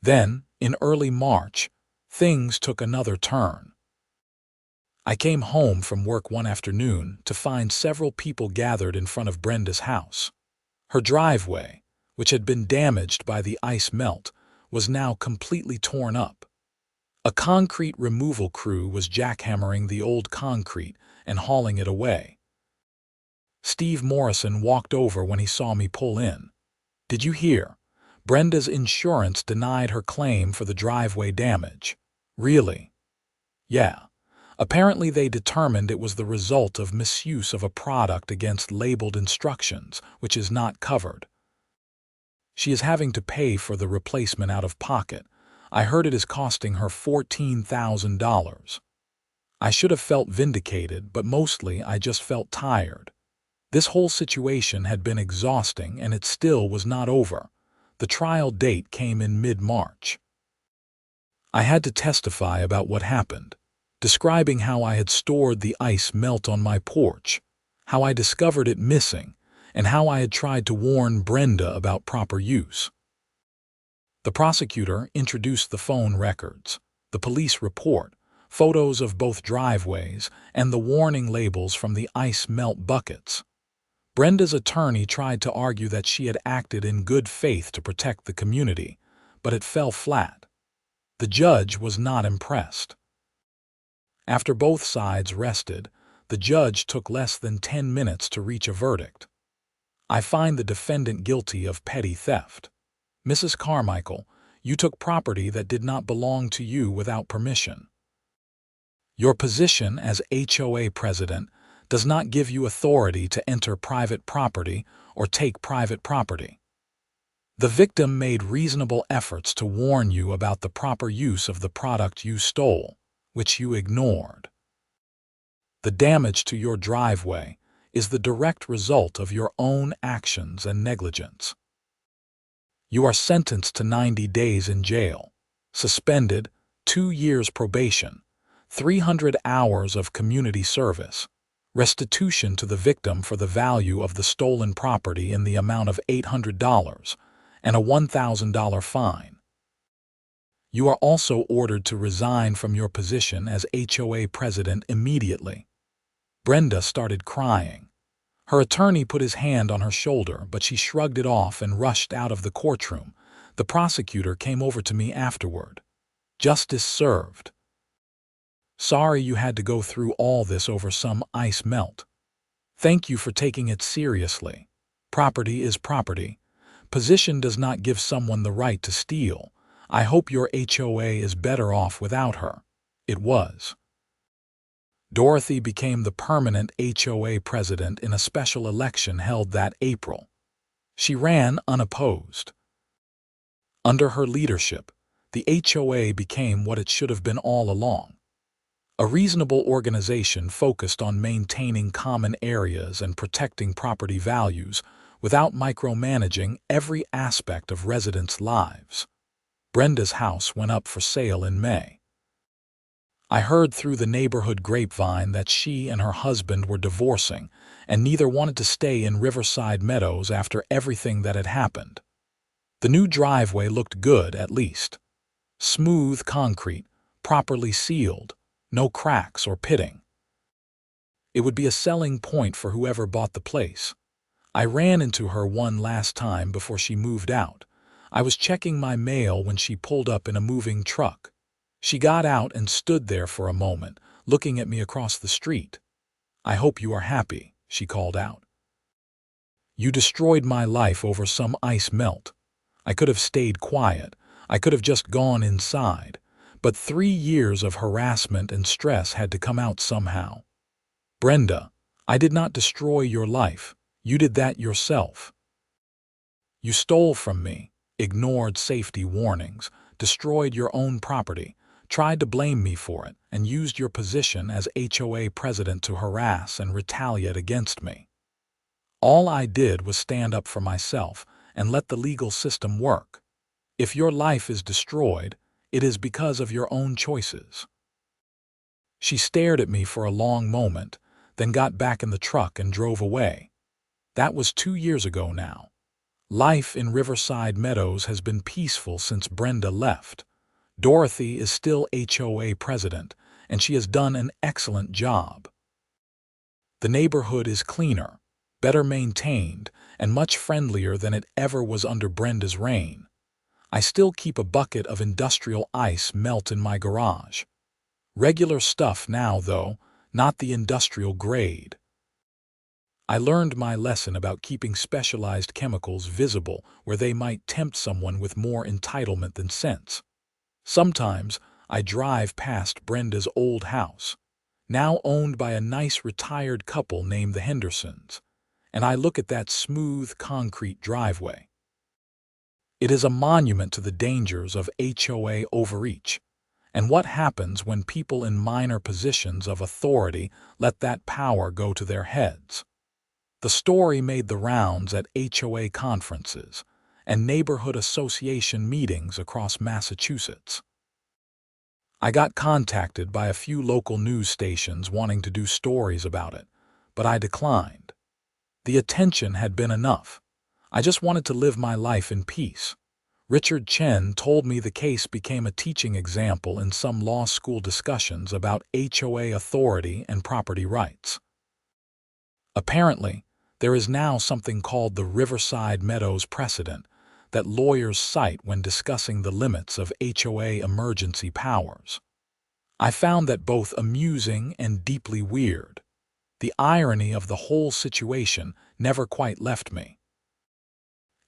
Then, in early March, things took another turn. I came home from work one afternoon to find several people gathered in front of Brenda's house. Her driveway, which had been damaged by the ice melt, was now completely torn up. A concrete removal crew was jackhammering the old concrete and hauling it away. Steve Morrison walked over when he saw me pull in. "Did you hear? Brenda's insurance denied her claim for the driveway damage." "Really?" "Yeah. Apparently they determined it was the result of misuse of a product against labeled instructions, which is not covered. She is having to pay for the replacement out of pocket. I heard it is costing her $14,000. I should have felt vindicated, but mostly I just felt tired. This whole situation had been exhausting and it still was not over. The trial date came in mid-March. I had to testify about what happened, describing how I had stored the ice melt on my porch, how I discovered it missing, and how I had tried to warn Brenda about proper use. The prosecutor introduced the phone records, the police report, photos of both driveways, and the warning labels from the ice melt buckets. Brenda's attorney tried to argue that she had acted in good faith to protect the community, but it fell flat. The judge was not impressed. After both sides rested, the judge took less than 10 minutes to reach a verdict. "I find the defendant guilty of petty theft. Mrs. Carmichael, you took property that did not belong to you without permission. Your position as HOA president does not give you authority to enter private property or take private property. The victim made reasonable efforts to warn you about the proper use of the product you stole, which you ignored. The damage to your driveway is the direct result of your own actions and negligence. You are sentenced to 90 days in jail, suspended, 2 years probation, 300 hours of community service, restitution to the victim for the value of the stolen property in the amount of $800, and a $1,000 fine. You are also ordered to resign from your position as HOA president immediately." Brenda started crying. Her attorney put his hand on her shoulder, but she shrugged it off and rushed out of the courtroom. The prosecutor came over to me afterward. "Justice served. Sorry you had to go through all this over some ice melt. Thank you for taking it seriously. Property is property. Position does not give someone the right to steal. I hope your HOA is better off without her." It was. Dorothy became the permanent HOA president in a special election held that April. She ran unopposed. Under her leadership, the HOA became what it should have been all along. A reasonable organization focused on maintaining common areas and protecting property values without micromanaging every aspect of residents' lives. Brenda's house went up for sale in May. I heard through the neighborhood grapevine that she and her husband were divorcing, and neither wanted to stay in Riverside Meadows after everything that had happened. The new driveway looked good, at least. Smooth concrete, properly sealed, no cracks or pitting. It would be a selling point for whoever bought the place. I ran into her one last time before she moved out. I was checking my mail when she pulled up in a moving truck. She got out and stood there for a moment, looking at me across the street. "I hope you are happy," she called out. "You destroyed my life over some ice melt." I could have stayed quiet. I could have just gone inside. But 3 years of harassment and stress had to come out somehow. "Brenda, I did not destroy your life. You did that yourself. You stole from me, ignored safety warnings, destroyed your own property, tried to blame me for it, and used your position as HOA president to harass and retaliate against me. All I did was stand up for myself and let the legal system work. If your life is destroyed, it is because of your own choices." She stared at me for a long moment, then got back in the truck and drove away. That was 2 years ago now. Life in Riverside Meadows has been peaceful since Brenda left. Dorothy is still HOA president, and she has done an excellent job. The neighborhood is cleaner, better maintained, and much friendlier than it ever was under Brenda's reign. I still keep a bucket of industrial ice melt in my garage. Regular stuff now, though, not the industrial grade. I learned my lesson about keeping specialized chemicals visible where they might tempt someone with more entitlement than sense. Sometimes I drive past Brenda's old house, now owned by a nice retired couple named the Hendersons, and I look at that smooth concrete driveway. It is a monument to the dangers of HOA overreach, and what happens when people in minor positions of authority let that power go to their heads. The story made the rounds at HOA conferences and neighborhood association meetings across Massachusetts. I got contacted by a few local news stations wanting to do stories about it, but I declined. The attention had been enough. I just wanted to live my life in peace. Richard Chen told me the case became a teaching example in some law school discussions about HOA authority and property rights. Apparently, there is now something called the Riverside Meadows precedent that lawyers cite when discussing the limits of HOA emergency powers. I found that both amusing and deeply weird. The irony of the whole situation never quite left me.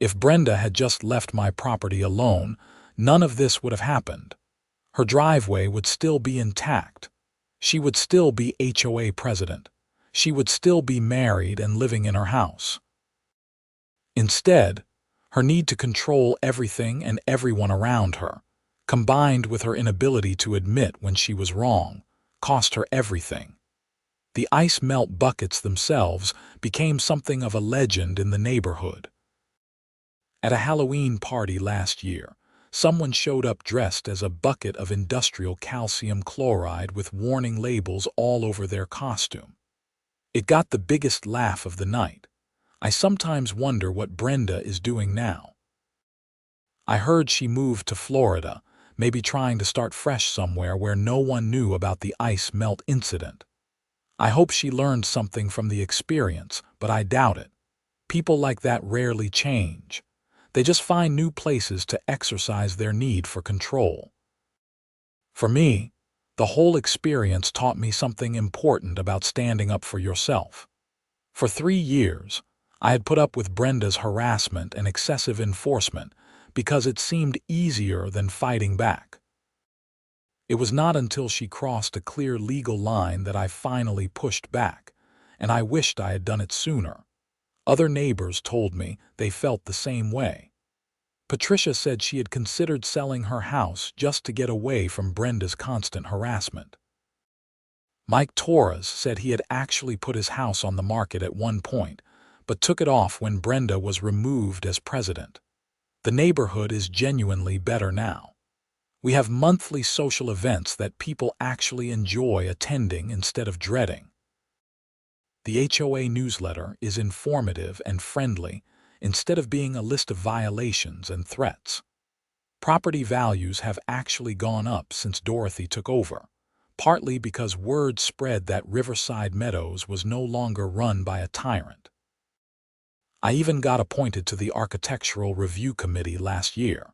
If Brenda had just left my property alone, none of this would have happened. Her driveway would still be intact. She would still be HOA president. She would still be married and living in her house. Instead, her need to control everything and everyone around her, combined with her inability to admit when she was wrong, cost her everything. The ice melt buckets themselves became something of a legend in the neighborhood. At a Halloween party last year, someone showed up dressed as a bucket of industrial calcium chloride with warning labels all over their costume. It got the biggest laugh of the night. I sometimes wonder what Brenda is doing now. I heard she moved to Florida, maybe trying to start fresh somewhere where no one knew about the ice melt incident. I hope she learned something from the experience, but I doubt it. People like that rarely change. They just find new places to exercise their need for control. For me, the whole experience taught me something important about standing up for yourself. For 3 years, I had put up with Brenda's harassment and excessive enforcement because it seemed easier than fighting back. It was not until she crossed a clear legal line that I finally pushed back, and I wished I had done it sooner. Other neighbors told me they felt the same way. Patricia said she had considered selling her house just to get away from Brenda's constant harassment. Mike Torres said he had actually put his house on the market at one point, but took it off when Brenda was removed as president. The neighborhood is genuinely better now. We have monthly social events that people actually enjoy attending instead of dreading. The HOA newsletter is informative and friendly instead of being a list of violations and threats. Property values have actually gone up since Dorothy took over, partly because word spread that Riverside Meadows was no longer run by a tyrant. I even got appointed to the Architectural Review Committee last year.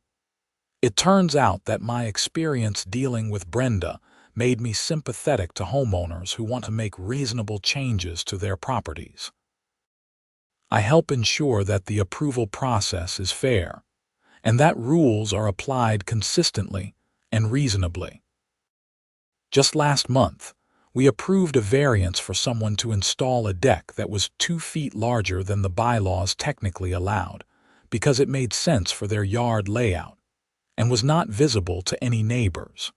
It turns out that my experience dealing with Brenda made me sympathetic to homeowners who want to make reasonable changes to their properties. I help ensure that the approval process is fair, and that rules are applied consistently and reasonably. Just last month, we approved a variance for someone to install a deck that was 2 feet larger than the bylaws technically allowed, because it made sense for their yard layout and was not visible to any neighbors.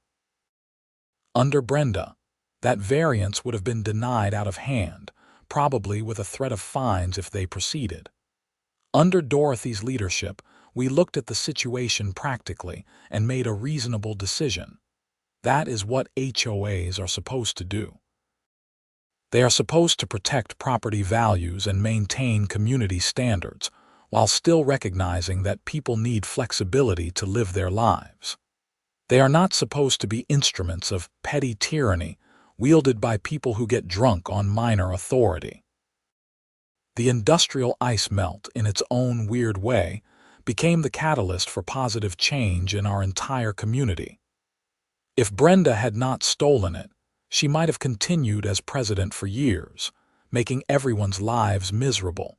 Under Brenda, that variance would have been denied out of hand, probably with a threat of fines if they proceeded. Under Dorothy's leadership, we looked at the situation practically and made a reasonable decision. That is what HOAs are supposed to do. They are supposed to protect property values and maintain community standards, while still recognizing that people need flexibility to live their lives. They are not supposed to be instruments of petty tyranny wielded by people who get drunk on minor authority. The industrial ice melt, in its own weird way, became the catalyst for positive change in our entire community. If Brenda had not stolen it, she might have continued as president for years, making everyone's lives miserable.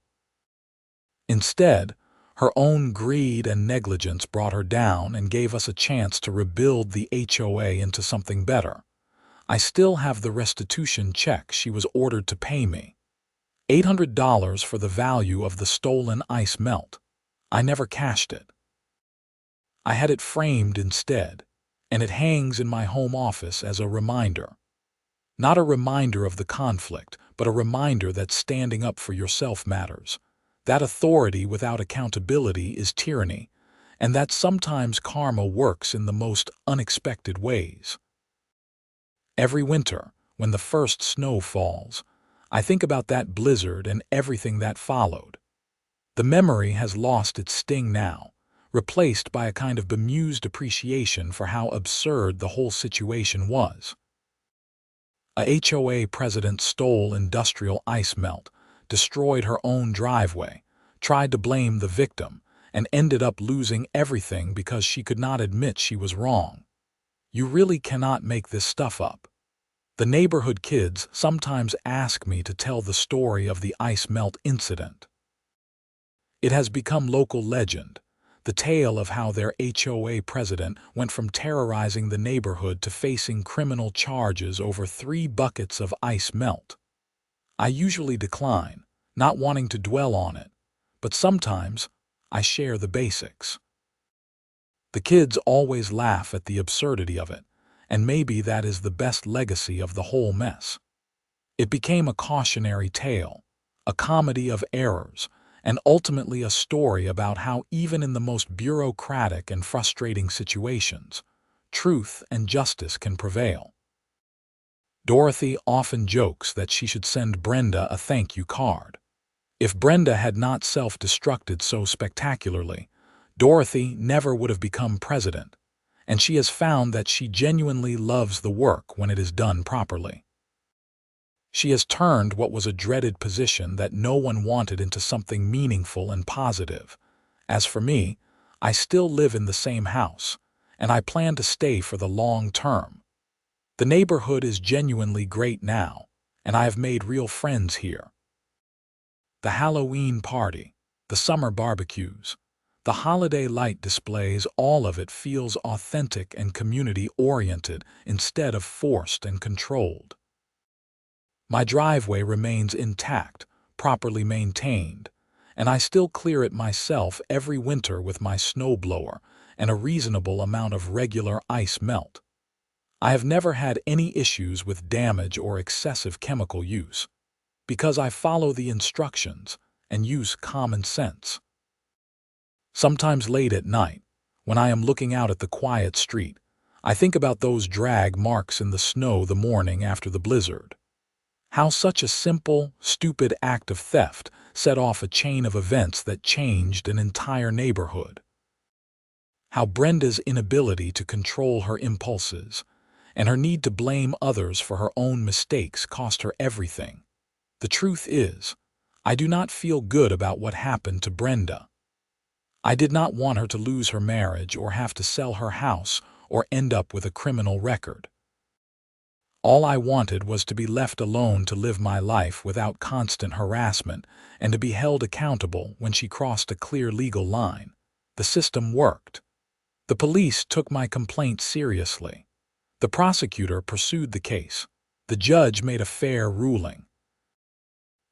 Instead, her own greed and negligence brought her down and gave us a chance to rebuild the HOA into something better. I still have the restitution check she was ordered to pay me. $800 for the value of the stolen ice melt. I never cashed it. I had it framed instead, and it hangs in my home office as a reminder. Not a reminder of the conflict, but a reminder that standing up for yourself matters. That authority without accountability is tyranny, and that sometimes karma works in the most unexpected ways. Every winter, when the first snow falls, I think about that blizzard and everything that followed. The memory has lost its sting now, replaced by a kind of bemused appreciation for how absurd the whole situation was. A HOA president stole industrial ice melt, destroyed her own driveway, tried to blame the victim, and ended up losing everything because she could not admit she was wrong. You really cannot make this stuff up. The neighborhood kids sometimes ask me to tell the story of the ice melt incident. It has become local legend, the tale of how their HOA president went from terrorizing the neighborhood to facing criminal charges over 3 buckets of ice melt. I usually decline, not wanting to dwell on it, but sometimes I share the basics. The kids always laugh at the absurdity of it, and maybe that is the best legacy of the whole mess. It became a cautionary tale, a comedy of errors, and ultimately a story about how even in the most bureaucratic and frustrating situations, truth and justice can prevail. Dorothy often jokes that she should send Brenda a thank you card. If Brenda had not self-destructed so spectacularly, Dorothy never would have become president, and she has found that she genuinely loves the work when it is done properly. She has turned what was a dreaded position that no one wanted into something meaningful and positive. As for me, I still live in the same house, and I plan to stay for the long term. The neighborhood is genuinely great now, and I have made real friends here. The Halloween party, the summer barbecues, the holiday light displays, all of it feels authentic and community-oriented instead of forced and controlled. My driveway remains intact, properly maintained, and I still clear it myself every winter with my snowblower and a reasonable amount of regular ice melt. I have never had any issues with damage or excessive chemical use, because I follow the instructions and use common sense. Sometimes late at night, when I am looking out at the quiet street, I think about those drag marks in the snow the morning after the blizzard. How such a simple, stupid act of theft set off a chain of events that changed an entire neighborhood. How Brenda's inability to control her impulses and her need to blame others for her own mistakes cost her everything. The truth is, I do not feel good about what happened to Brenda. I did not want her to lose her marriage or have to sell her house or end up with a criminal record. All I wanted was to be left alone to live my life without constant harassment and to be held accountable when she crossed a clear legal line. The system worked. The police took my complaint seriously. The prosecutor pursued the case. The judge made a fair ruling.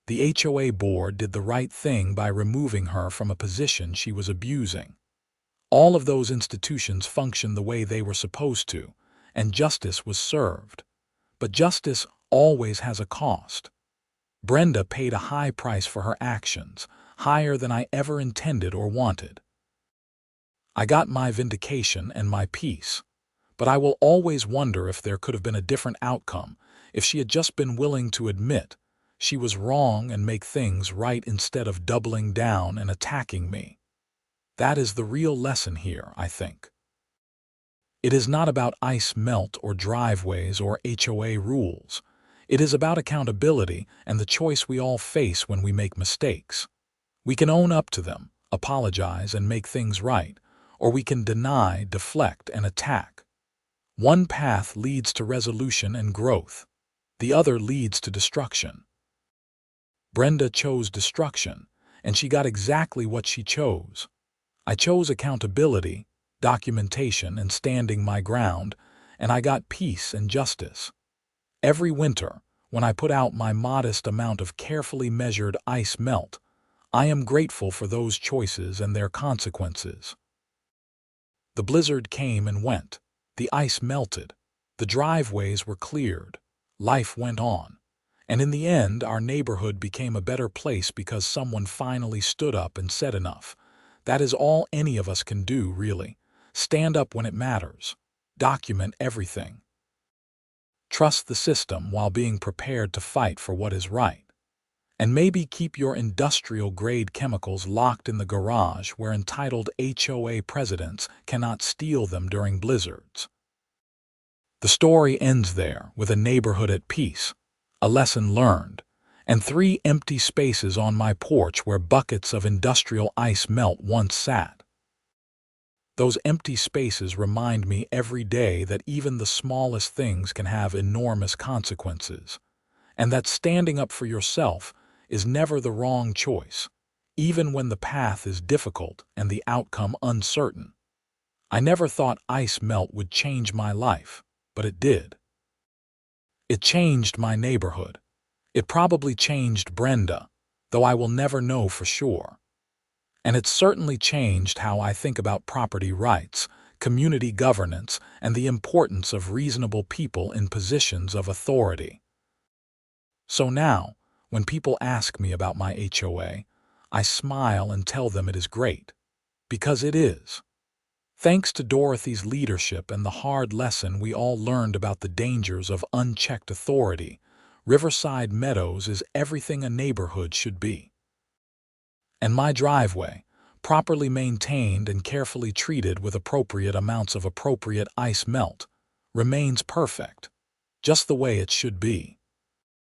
The HOA board did the right thing by removing her from a position she was abusing. All of those institutions functioned the way they were supposed to, and justice was served. But justice always has a cost. Brenda paid a high price for her actions, higher than I ever intended or wanted. I got my vindication and my peace, but I will always wonder if there could have been a different outcome if she had just been willing to admit she was wrong and make things right instead of doubling down and attacking me. That is the real lesson here, I think. It is not about ice melt or driveways or HOA rules. It is about accountability and the choice we all face when we make mistakes. We can own up to them, apologize, and make things right, or we can deny, deflect, and attack. One path leads to resolution and growth. The other leads to destruction. Brenda chose destruction, and she got exactly what she chose. I chose accountability, documentation, and standing my ground, and I got peace and justice. Every winter, when I put out my modest amount of carefully measured ice melt, I am grateful for those choices and their consequences. The blizzard came and went. The ice melted. The driveways were cleared. Life went on. And in the end, our neighborhood became a better place because someone finally stood up and said enough. That is all any of us can do, really. Stand up when it matters. Document everything. Trust the system while being prepared to fight for what is right. And maybe keep your industrial-grade chemicals locked in the garage where entitled HOA presidents cannot steal them during blizzards. The story ends there with a neighborhood at peace, a lesson learned, and 3 empty spaces on my porch where buckets of industrial ice melt once sat. Those empty spaces remind me every day that even the smallest things can have enormous consequences, and that standing up for yourself is never the wrong choice, even when the path is difficult and the outcome uncertain. I never thought ice melt would change my life, but it did. It changed my neighborhood. It probably changed Brenda, though I will never know for sure. And it certainly changed how I think about property rights, community governance, and the importance of reasonable people in positions of authority. So now, when people ask me about my HOA, I smile and tell them it is great, because it is. Thanks to Dorothy's leadership and the hard lesson we all learned about the dangers of unchecked authority, Riverside Meadows is everything a neighborhood should be. And my driveway, properly maintained and carefully treated with appropriate amounts of appropriate ice melt, remains perfect, just the way it should be.